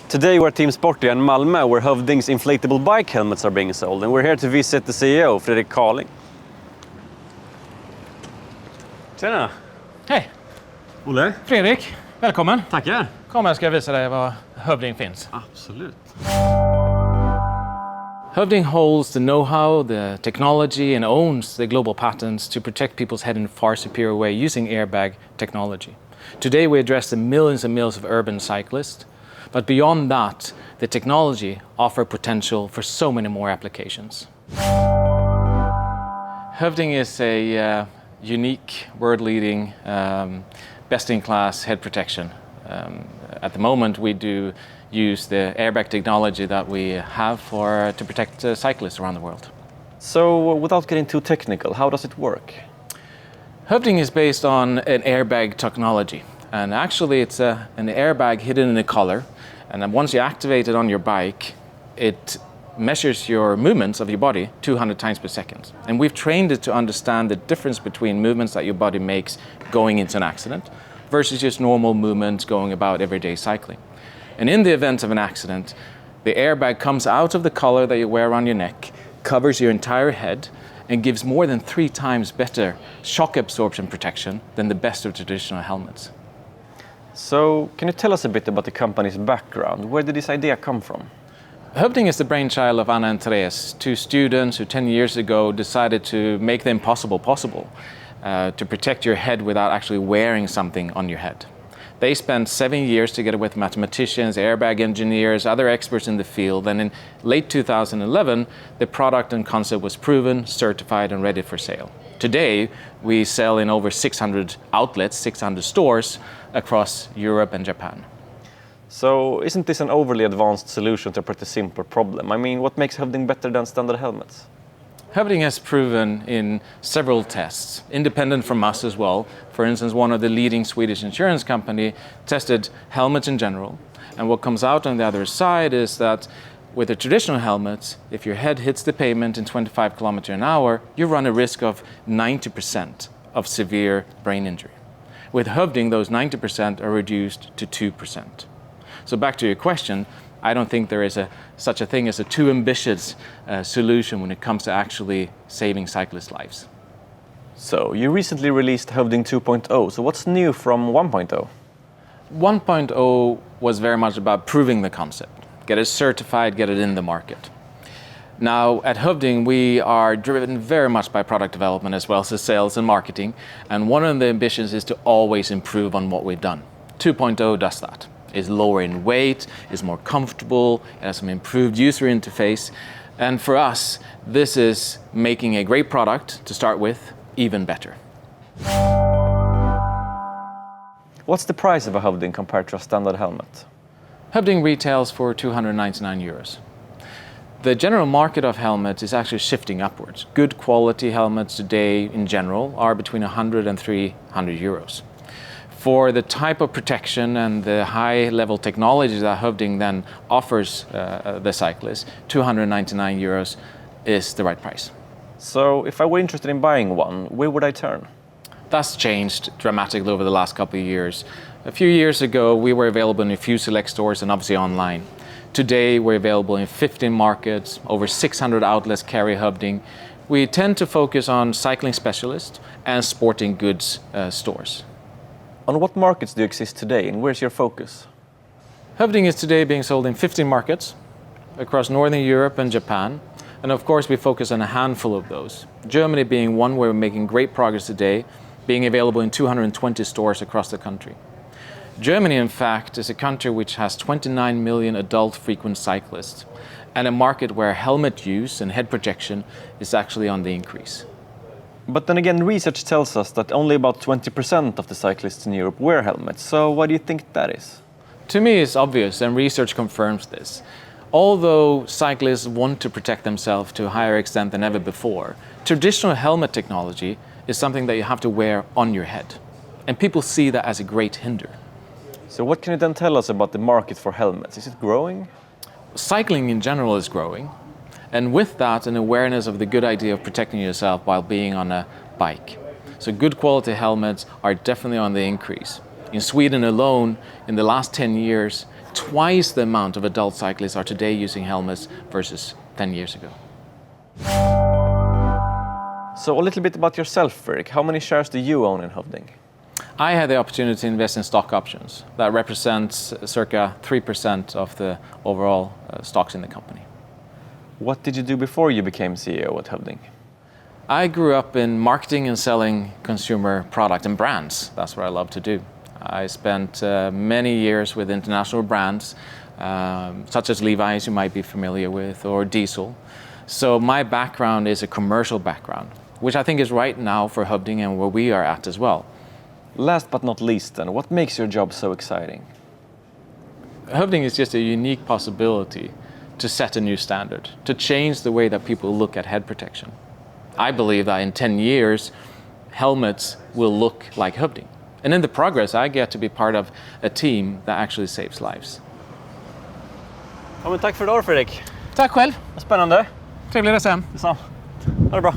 Today we're at Team Sporty in Malmö, where Hövding's inflatable bike helmets are being sold, and we're here to visit the CEO, Fredrik Carling. Tjena! Hej! Olle? Fredrik, välkommen! Tackar! Kom, jag ska visa dig var Hövding finns. Absolut. Hövding holds the know-how, the technology, and owns the global patents to protect people's head in a far superior way using airbag technology. Today we address the millions and millions of urban cyclists, but beyond that, the technology offers potential for so many more applications. Hövding is a unique, world-leading, best-in-class head protection. At the moment, we do use the airbag technology that we have to protect cyclists around the world. So, without getting too technical, how does it work? Hövding is based on an airbag technology, and actually it's an airbag hidden in a collar, and then once you activate it on your bike, it measures your movements of your body 200 times per second. And we've trained it to understand the difference between movements that your body makes going into an accident versus just normal movements going about everyday cycling. And in the event of an accident, the airbag comes out of the collar that you wear around your neck, covers your entire head, and gives more than 3 times better shock absorption protection than the best of traditional helmets. So, can you tell us a bit about the company's background? Where did this idea come from? Hövding is the brainchild of Anna and Therese, 2 students who 10 years ago decided to make the impossible possible, to protect your head without actually wearing something on your head. They spent 7 years together with mathematicians, airbag engineers, other experts in the field, and in late 2011, the product and concept was proven, certified, and ready for sale. Today, we sell in over 600 outlets, 600 stores across Europe and Japan. So, isn't this an overly advanced solution to a pretty simple problem? I mean, what makes Hövding better than standard helmets? Hövding has proven in several tests, independent from us as well. For instance, one of the leading Swedish insurance company tested helmets in general. And what comes out on the other side is that with the traditional helmets, if your head hits the pavement in 25 kilometers an hour, you run a risk of 90% of severe brain injury. With Hövding, those 90% are reduced to 2%. So back to your question, I don't think there is such a thing as a too ambitious solution when it comes to actually saving cyclists' lives. So, you recently released Hövding 2.0, so what's new from 1.0? 1.0 was very much about proving the concept, get it certified, get it in the market. Now, at Hövding, we are driven very much by product development as well as sales and marketing, and one of the ambitions is to always improve on what we've done. 2.0 does that. Is lower in weight, is more comfortable, it has some improved user interface. And for us, this is making a great product to start with even better. What's the price of a Hövding compared to a standard helmet? Hövding retails for 299 euros. The general market of helmets is actually shifting upwards. Good quality helmets today in general are between 100 and 300 euros. For the type of protection and the high-level technology that Hövding then offers the cyclist, 299 euros is the right price. So, if I were interested in buying one, where would I turn? That's changed dramatically over the last couple of years. A few years ago, we were available in a few select stores and obviously online. Today, we're available in 15 markets, over 600 outlets carry Hövding. We tend to focus on cycling specialists and sporting goods stores. On what markets do you exist today, and where's your focus? Hövding is today being sold in 15 markets across Northern Europe and Japan. And of course, we focus on a handful of those. Germany being one where we're making great progress today, being available in 220 stores across the country. Germany, in fact, is a country which has 29 million adult frequent cyclists, and a market where helmet use and head protection is actually on the increase. But then again, research tells us that only about 20% of the cyclists in Europe wear helmets. So why do you think that is? To me, it's obvious, and research confirms this. Although cyclists want to protect themselves to a higher extent than ever before, traditional helmet technology is something that you have to wear on your head. And people see that as a great hinder. So what can you then tell us about the market for helmets? Is it growing? Cycling in general is growing. And with that, an awareness of the good idea of protecting yourself while being on a bike. So good quality helmets are definitely on the increase. In Sweden alone, in the last 10 years, twice the amount of adult cyclists are today using helmets versus 10 years ago. So a little bit about yourself, Fredrik. How many shares do you own in Hövding? I had the opportunity to invest in stock options. That represents circa 3% of the overall stocks in the company. What did you do before you became CEO at Hövding? I grew up in marketing and selling consumer product and brands. That's what I love to do. I spent many years with international brands, such as Levi's, you might be familiar with, or Diesel. So my background is a commercial background, which I think is right now for Hövding and where we are at as well. Last but not least then, what makes your job so exciting? Hövding is just a unique possibility to set a new standard, to change the way that people look at head protection. I believe that in 10 years, helmets will look like Hövding. And in the progress, I get to be part of a team that actually saves lives. Ja, men tack för idag, Fredrik. Tack själv. Vad spännande. Trevlig resa hem. Detsamma. Ha det bra.